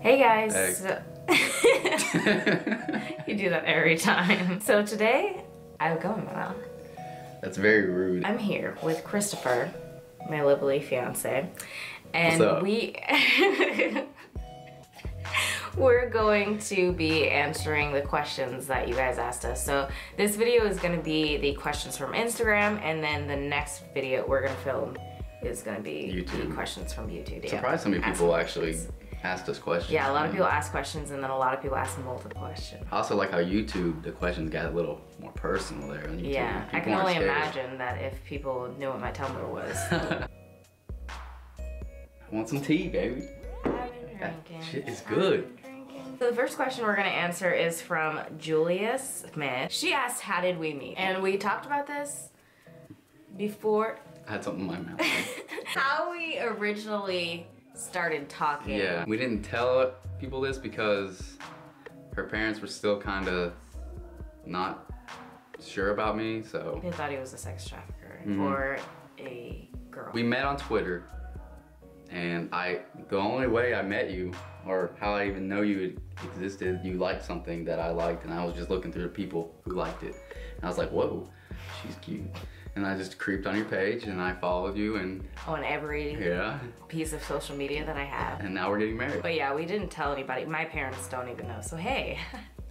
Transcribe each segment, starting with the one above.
Hey guys. Hey. You do that every time. So today, I'm going now. That's very rude. I'm here with Christopher, my lovely fiance, and What's up? we're going to be answering the questions that you guys asked us. So this video is going to be the questions from Instagram, and then the next video we're going to film is going to be YouTube. the questions from YouTube. Surprised how many people actually asked us questions. Yeah, a lot of people ask questions, and then a lot of people ask multiple questions. I also like how YouTube, the questions got a little more personal there on YouTube. Yeah, I People can aren't only scared. imagine that if people knew what my Tumblr was. I want some tea, baby. That shit is good. So the first question we're gonna answer is from Julius Smith. She asked, how did we meet? And we talked about this before. I had something in my mouth. How we originally started talking. Yeah, we didn't tell people this because her parents were still kind of not sure about me, so. They thought he was a sex trafficker or a girl. We met on Twitter, and the only way I met you, or how I even know you existed, you liked something that I liked, and I was just looking through the people who liked it. And I was like, whoa, she's cute. And I just creeped on your page, and I followed you, and on every piece of social media that I have. And now we're getting married. But yeah, we didn't tell anybody. My parents don't even know. So hey,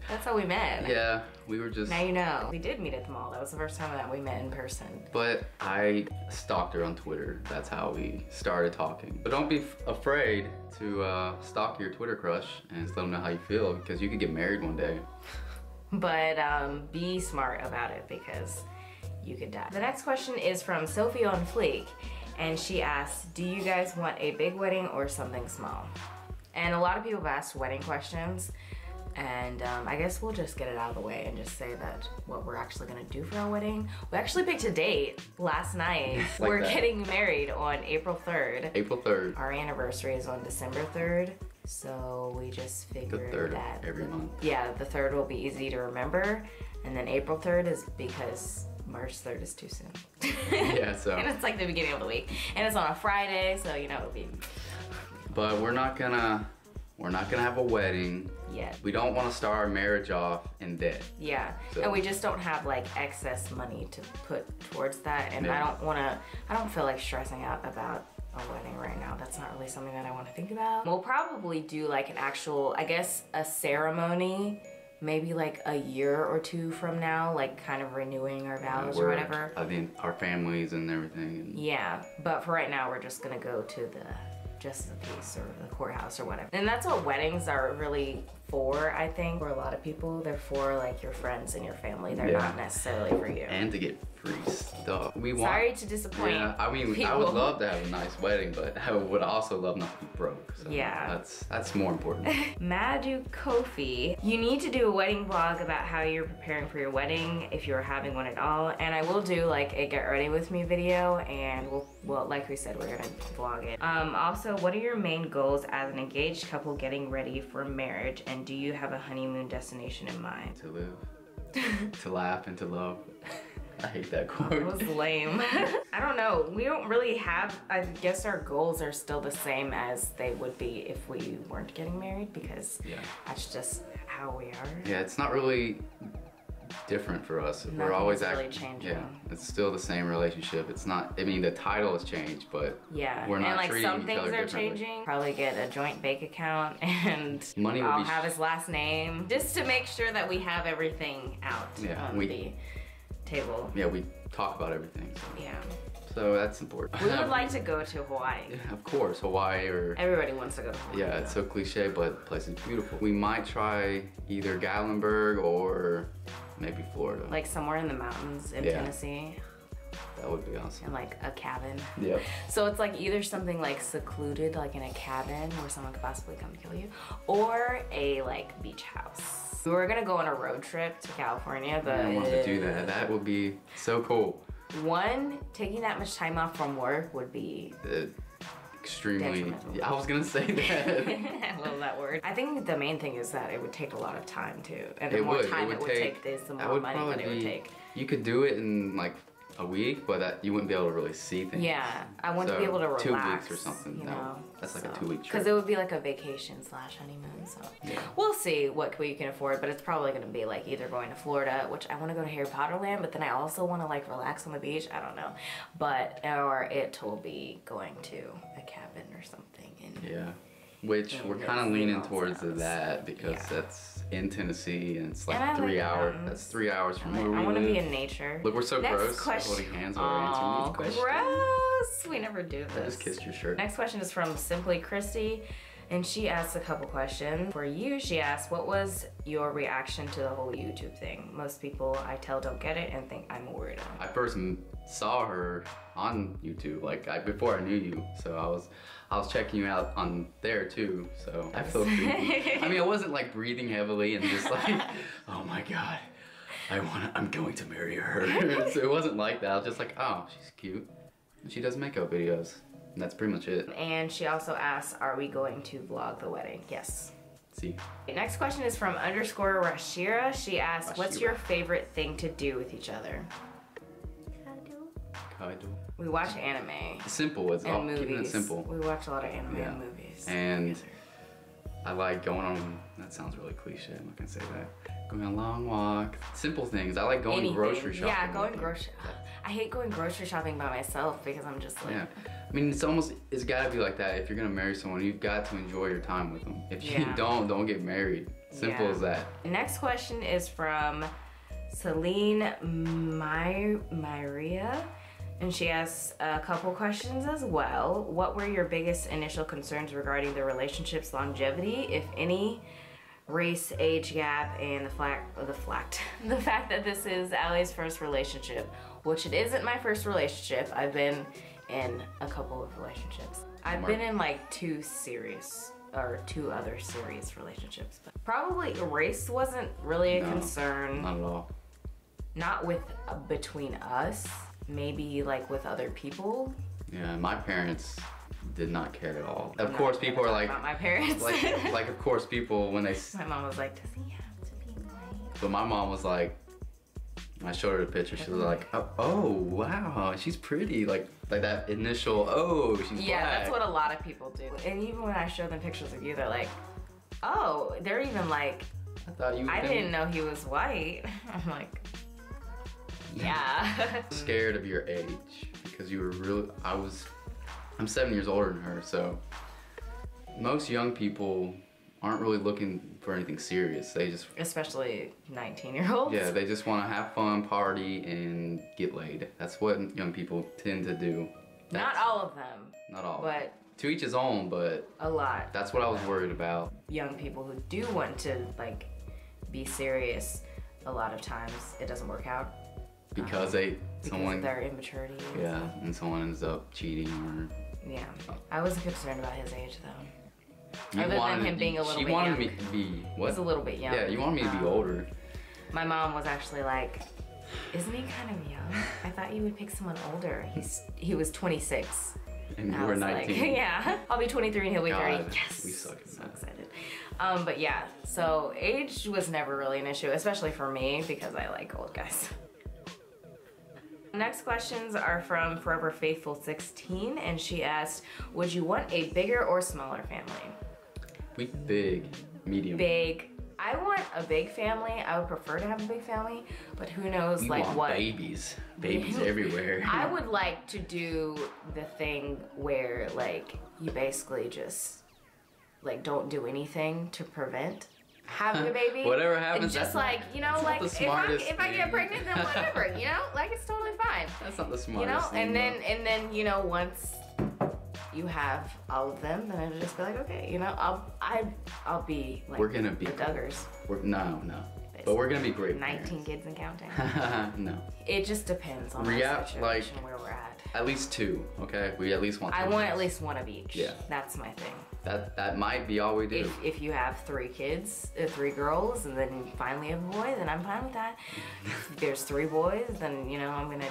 that's how we met. Yeah, we were just. Now you know. We did meet at the mall. That was the first time that we met in person. But I stalked her on Twitter. That's how we started talking. But don't be afraid to stalk your Twitter crush and just let them know how you feel, because you could get married one day. But be smart about it, because you could die. The next question is from Sophie on Fleek, and she asks, do you guys want a big wedding or something small? And a lot of people have asked wedding questions, and I guess we'll just get it out of the way and just say that what we're actually gonna do for our wedding. We actually picked a date last night. Like we're that. getting married on April 3rd. April 3rd. Our anniversary is on December 3rd. So we just The figured 3rd that every month. Yeah, the 3rd will be easy to remember, and then April 3rd is because March 3rd is too soon. Yeah, so. And it's like the beginning of the week, and it's on a Friday, so you know it'll be. But we're not gonna have a wedding yet. We don't want to start our marriage off in debt. Yeah, So. and we just don't have like excess money to put towards that, and Yeah. I don't feel like stressing out about a wedding right now. That's not really something that I want to think about. We'll probably do like an actual, I guess, a ceremony, maybe like a year or two from now, like kind of renewing our vows or whatever. I mean, our families and everything. And Yeah, but for right now, we're just gonna go to the Justice of the Peace or the courthouse or whatever. And that's what weddings are really for, I think. For a lot of people, they're for like your friends and your family. They're not necessarily for you. And to get free stuff. Sorry to disappoint. Yeah, I mean, I would love to have a nice wedding, but I would also love not to be broke. So yeah. That's more important. Madu Kofi, you need to do a wedding vlog about how you're preparing for your wedding, if you're having one at all. And I will do like a get ready with me video, and well, like we said, we're gonna vlog it. Also, what are your main goals as an engaged couple getting ready for marriage, and do you have a honeymoon destination in mind? To live, to laugh, and to love. I hate that quote. That was lame. I don't know. We don't really have, I guess our goals are still the same as they would be if we weren't getting married, because that's just how we are. Yeah, it's not really different for us. We're always really changing. Yeah, it's still the same relationship. It's not, I mean, the title has changed, but we're not and like treating some each things other are differently. changing. Probably get a joint bank account, and Money will I'll be have his last name, just to make sure that we have everything out on the table. Yeah, we talk about everything. So. Yeah. So that's important. We would like to go to Hawaii. Yeah, of course, Hawaii or... Everybody wants to go to Hawaii. Yeah, it's so cliche, but the place is beautiful. We might try either Gatlinburg or maybe Florida. Like somewhere in the mountains in Tennessee. That would be awesome. In like a cabin. Yep. So it's like either something like secluded, like in a cabin where someone could possibly come kill you, or a like beach house. We were gonna go on a road trip to California, but I want to do that. That would be so cool. One, taking that much time off from work would be extremely, I was gonna say that. I love that word. I think the main thing is that it would take a lot of time too. And the more time it would take, the more money that it would take. You could do it in like a week, but that you wouldn't be able to really see things. Yeah, I want to be able to relax. 2 weeks or something. You know, that's like a 2 week trip. Because it would be like a vacation / honeymoon. So yeah. We'll see what we can afford, but it's probably going to be like either going to Florida, which I want to go to Harry Potter Land, but then I also want to like relax on the beach. I don't know, or it will be going to a cabin or something. Yeah, which we're kind of leaning towards that because that's in Tennessee and it's like 3 hours. That's 3 hours from where we live. I want to be in nature. Look, we're so gross. Holding hands while we're answering these questions. Gross! We never do this. I just kissed your shirt. Next question is from Simply Christy, and she asks a couple questions. For you, she asks, what was your reaction to the whole YouTube thing? Most people I tell don't get it and think I'm weird. I first saw her on YouTube, like before I knew you, so I was checking you out on there too, so I feel creepy. I mean, I wasn't like breathing heavily and just like, oh my God, I'm going to marry her. So it wasn't like that. I was just like, oh, she's cute. And she does makeup videos. And that's pretty much it. And she also asks, are we going to vlog the wedding? Yes. See. Next question is from _Rashira. She asks, what's your favorite thing to do with each other? Cuddle. We watch anime. Simple. It's all movies. Keeping it simple. We watch a lot of anime and movies. And I like going on, that sounds really cliche, I'm not gonna say that. Going on a long walk. Simple things. I like going grocery shopping. Yeah, going grocery. I hate going grocery shopping by myself because I'm just like. Yeah. I mean, it's gotta be like that. If you're gonna marry someone, you've got to enjoy your time with them. If you don't get married. Simple as that. Next question is from Celine Myria. And she asks a couple questions as well. What were your biggest initial concerns regarding the relationship's longevity, if any? Race, age gap, and the fact that this is Allie's first relationship, which it isn't my first relationship. I've been in a couple of relationships. I've been in like 2 other serious relationships. But probably race wasn't really a concern. Not at all. Not between us. Maybe like with other people. Yeah, my parents did not care at all. Of course, people are like, about my parents. like of course, people when they. My mom was like, does he have to be white? But my mom was like, when I showed her the picture, she was like, oh wow, she's pretty. Like that initial, oh, she's black. Yeah, that's what a lot of people do. And even when I show them pictures of you, they're like, oh, they're even like, I didn't know he was white. I'm like. Yeah. Scared of your age because you were really, I'm 7 years older than her, so most young people aren't really looking for anything serious. They just, especially 19-year-olds. Yeah, they just want to have fun, party, and get laid. That's what young people tend to do. Not all of them. Not all. But to each his own, but a lot. That's what I was worried about. Young people who do want to like be serious, a lot of times it doesn't work out. Because of their immaturity. Yeah, and someone ends up cheating or. Yeah, I wasn't concerned about his age though. Other than him being a little bit young. She wanted me to be what? He's a little bit young. Yeah, you wanted me to be older. My mom was actually like, "Isn't he kind of young? I thought you would pick someone older." He was 26. And you were 19. Like, yeah, I'll be 23 and he'll be 30. Yes, we suck at that. So excited. But yeah, so age was never really an issue, especially for me because I like old guys. Next questions are from Forever Faithful 16, and she asked, would you want a bigger or smaller family? Big, medium. Big. I want a big family. I would prefer to have a big family, but who knows, you like want what? Babies everywhere. I would like to do the thing where like you basically just like don't do anything to prevent having a baby. Whatever happens. Just like, you know, like if I get pregnant, then whatever, you know, like it's totally fine. That's not the smartest thing. And then though. you know, once you have all of them, then it'll just be like, okay, you know, I'll be like, we're gonna be the Duggars. No. But we're gonna be great 19 parents. Kids and counting. No. It just depends on the situation, like, where we're at. At least 2, okay? We at least want 2. I want at least 1 of each. Yeah. That's my thing. That might be all we do. If you have 3 kids, 3 girls, and then finally have a boy, then I'm fine with that. If there's 3 boys, then, you know, I'm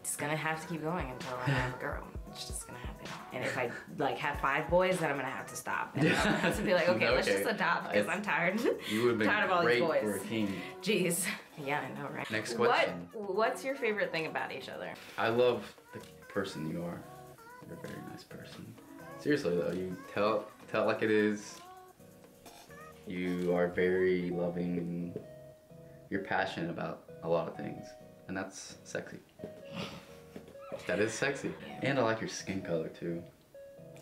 just gonna have to keep going until I have a girl. It's just gonna happen. And if I like have 5 boys, then I'm gonna have to stop. And I'm gonna have to be like, okay, let's just adopt because I'm tired. You would have been tired of all great these boys. for a king. Jeez. Yeah, I know, right? Next question. What's your favorite thing about each other? I love the person you are. You're a very nice person. Seriously though, you tell it like it is. You are very loving and you're passionate about a lot of things. And that's sexy. That is sexy. And I like your skin color too.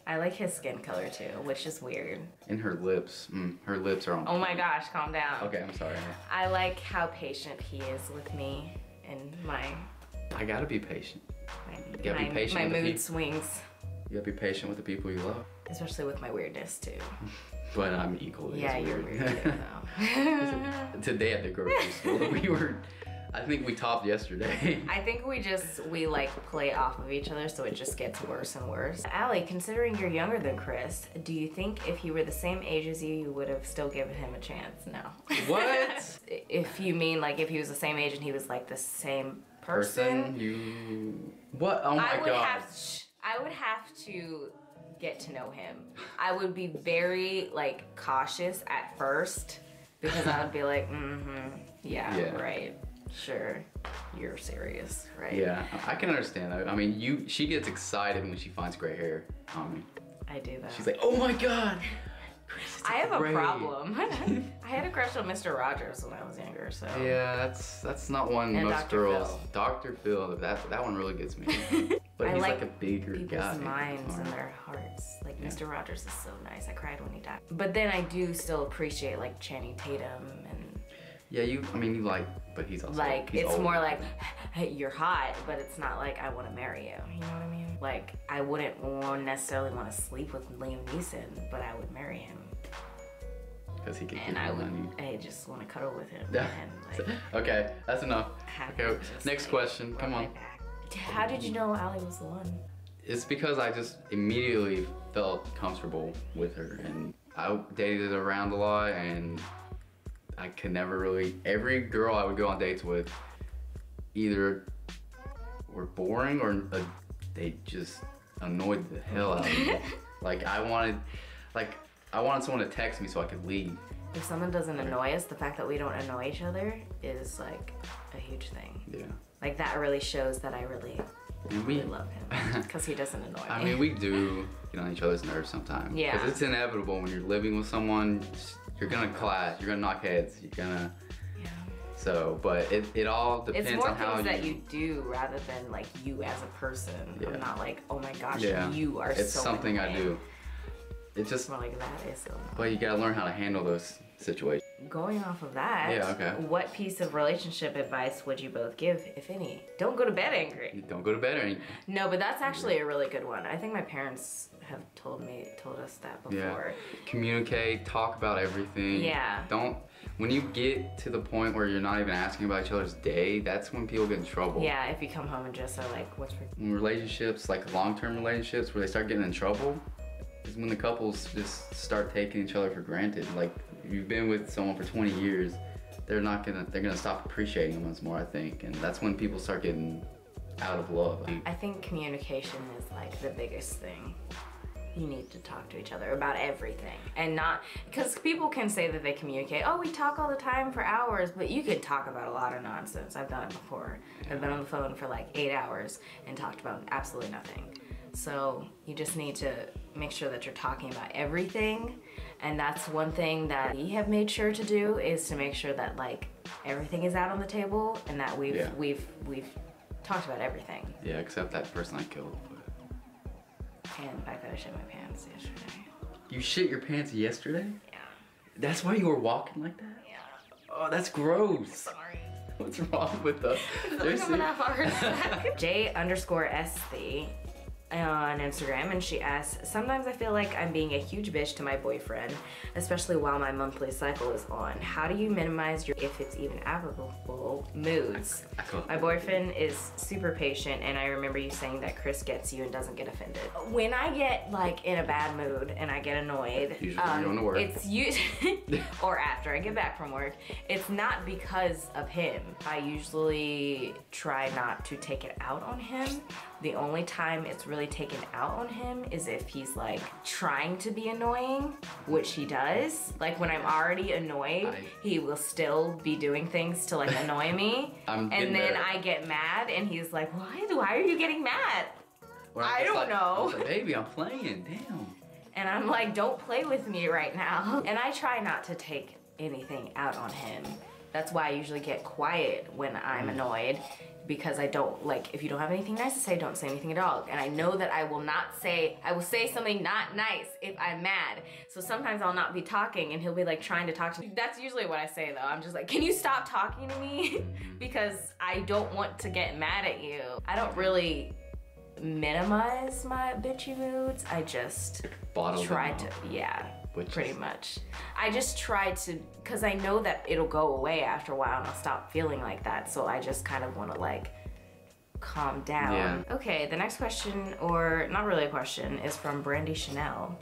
I like his skin color too, which is weird. And her lips. Her lips are on. Oh my gosh, calm down. Okay, I'm sorry. I like how patient he is with me and my... I gotta be patient. You gotta be patient my mood swings. You gotta be patient with the people you love. Especially with my weirdness too. But I'm equally yeah, as you're weird. weird too, though. Today at the grocery store, I think we topped yesterday. I think we like play off of each other, so it just gets worse and worse. Allie, considering you're younger than Chris, do you think if he were the same age as you would have still given him a chance? No. What? If you mean like if he was the same age and he was like the same person? What? Oh my god. I would have to get to know him. I would be very like cautious at first because I would be like, yeah, right. Sure, you're serious, right? Yeah, I can understand that. I mean, she gets excited when she finds gray hair on me. I do that. She's like, oh my god. I have a problem. I had a crush on Mr. Rogers when I was younger, so. Yeah, that's not one and most Dr. girls. Phil. Dr. Phil, that one really gets me. But he's like a bigger guy. People's minds and their hearts. Like Mr. Rogers is so nice. I cried when he died. But then I do still appreciate like Channing Tatum and. Yeah, you like, but he's also like he's it's old. more like, hey, you're hot, but it's not like I want to marry you. You know what I mean? Like I wouldn't necessarily want to sleep with Liam Neeson, but I would marry him. Because he could and I just want to cuddle with him. And, like, okay, that's enough. Okay, next question. Come on. How did you know Allie was the one? It's because I just immediately felt comfortable with her, and I dated around a lot, and I could never really. Every girl I would go on dates with, either were boring or they just annoyed the hell out of me. Like I wanted someone to text me so I could leave. If someone doesn't annoy us, the fact that we don't annoy each other is like a huge thing. Yeah. Like that really shows that I really love him because he doesn't annoy me. I mean, we do get on each other's nerves sometimes. Yeah. Because it's inevitable when you're living with someone. You're gonna clash. You're gonna knock heads. You're gonna. Yeah. So, but it all depends on how you. It's more things that you do rather than like you as a person. Yeah. I'm not like, oh my gosh, you are so. It's something annoying. I do. It's just. More like that is so. Annoying. But you gotta learn how to handle those situations. Going off of that, what piece of relationship advice would you both give, if any? Don't go to bed angry. Don't go to bed angry. No, but that's actually a really good one. I think my parents have told us that before. Yeah. Communicate, talk about everything. Yeah. When you get to the point where you're not even asking about each other's day, that's when people get in trouble. Yeah, if you come home and just are like, what's for... When relationships, like long-term relationships, where they start getting in trouble, is when the couples just start taking each other for granted. Like, you've been with someone for 20 years, they're gonna stop appreciating them once more, I think. And that's when people start getting out of love. I think communication is like the biggest thing. You need to talk to each other about everything, and not, because people can say that they communicate, oh, we talk all the time for hours, but you can talk about a lot of nonsense. I've done it before. I've been on the phone for like 8 hours and talked about absolutely nothing. So you just need to make sure that you're talking about everything. And that's one thing that we have made sure to do, is to make sure that like everything is out on the table and that we've talked about everything. Yeah, except that person I killed. And I gotta shit my pants yesterday. You shit your pants yesterday? Yeah. That's why you were walking like that? Yeah. Oh, that's gross. Sorry. What's wrong with us? I'm gonna have a heart attack. J_SC on Instagram, and she asks, sometimes I feel like I'm being a huge bitch to my boyfriend, especially while my monthly cycle is on. How do you minimize your, if it's even applicable, moods? My boyfriend is super patient, and I remember you saying that Chris gets you and doesn't get offended. When I get like in a bad mood and I get annoyed, usually going to work. It's usually, or after I get back from work, it's not because of him. I usually try not to take it out on him. The only time it's really really taken out on him is if he's like trying to be annoying, which he does. Like when I'm already annoyed, he will still be doing things to like annoy me. And then I get mad and he's like, why are you getting mad? I don't know. I was like, baby, I'm playing, damn. And I'm like, don't play with me right now. And I try not to take anything out on him. That's why I usually get quiet when I'm annoyed, because I don't, like, if you don't have anything nice to say, don't say anything at all. And I know that I will say something not nice if I'm mad. So sometimes I'll not be talking and he'll be like trying to talk to me. That's usually what I say though. I'm just like, can you stop talking to me? Because I don't want to get mad at you. I don't really minimize my bitchy moods. I just try to, pretty much. I just try to, because I know that it'll go away after a while and I'll stop feeling like that. So I just kind of want to like calm down. Yeah. Okay, the next question, or not really a question, is from Brandy Chanel.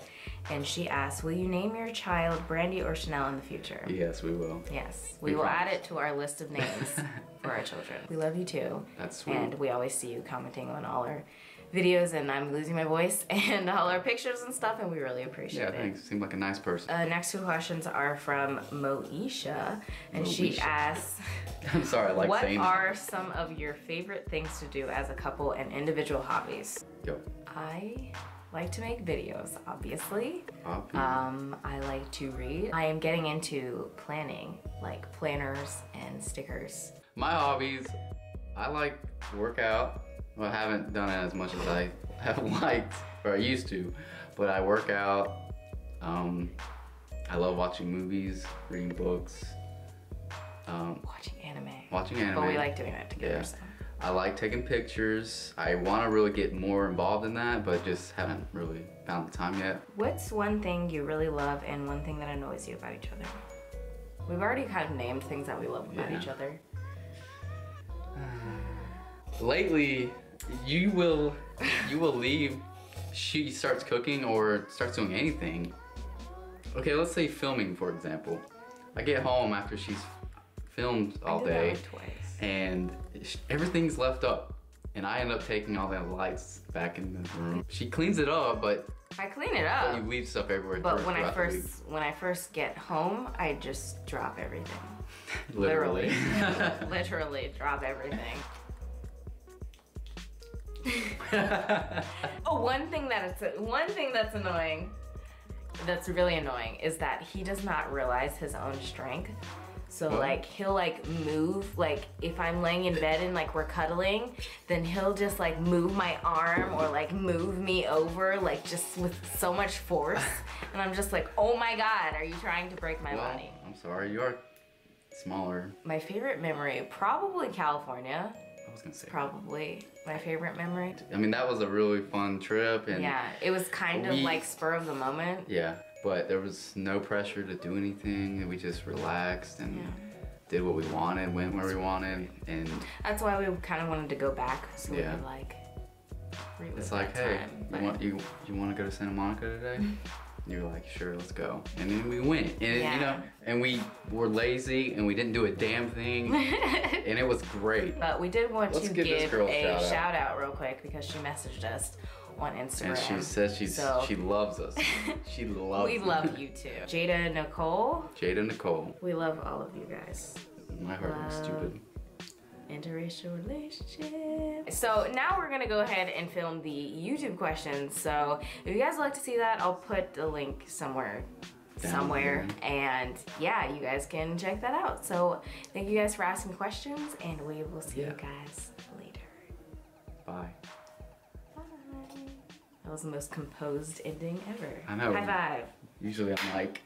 And she asks, will you name your child Brandy or Chanel in the future? Yes, we will. Yes, we will add it to our list of names for our children. We love you too. That's sweet. And we always see you commenting on all our videos, and I'm losing my voice, and all our pictures and stuff, and we really appreciate it. Yeah, thanks. Seem like a nice person. Next two questions are from Moesha, and she asks, I'm sorry, I like saying what are some of your favorite things to do as a couple and individual hobbies? Yo. I like to make videos, obviously. I like to read. I am getting into planning, like planners and stickers. My hobbies, I like to work out. Well, I haven't done it as much as I have liked, or I used to, but I work out. I love watching movies, reading books. Watching anime. Watching anime. But we like doing that together, Yeah. so. I like taking pictures. I want to really get more involved in that, but just haven't really found the time yet. What's one thing you really love and one thing that annoys you about each other? We've already kind of named things that we love about each other. Lately, you will leave. She starts cooking or starts doing anything. Okay, let's say filming, for example. I get home after she's filmed all day, that twice. and everything's left up, and I end up taking all the lights back in the room. She cleans it up, but I clean it up. you leave stuff everywhere. But when I first get home, I just drop everything. Literally. Literally drop everything. Oh, one thing that's annoying, that's really annoying, is that he does not realize his own strength. So like he'll like move, like if I'm laying in bed and like we're cuddling, then he'll just like move my arm or like move me over, like just with so much force. And I'm just like, oh my God, are you trying to break my body? I'm sorry, you are smaller. My favorite memory, probably California. I was gonna say. Probably my favorite memory. I mean, that was a really fun trip, and yeah, it was kind of like spur of the moment. Yeah, but there was no pressure to do anything, and we just relaxed and did what we wanted, went where we wanted, and that's why we kind of wanted to go back, so we could like relive it's like, hey, you want to go to Santa Monica today? And you were like, sure, let's go. And then we went, and you know, and we were lazy, and we didn't do a damn thing, and it was great. But we did want to give a shout out real quick, because she messaged us on Instagram. And she says she loves us. She loves us. We love you too. Jada Nicole. Jada Nicole. We love all of you guys. My heart is stupid. Interracial relationship. So now we're gonna go ahead and film the YouTube questions. So if you guys would like to see that, I'll put the link somewhere. And yeah, you guys can check that out. So thank you guys for asking questions, and we will see you guys later. Bye. Bye. That was the most composed ending ever. I know. High five. Usually I'm like,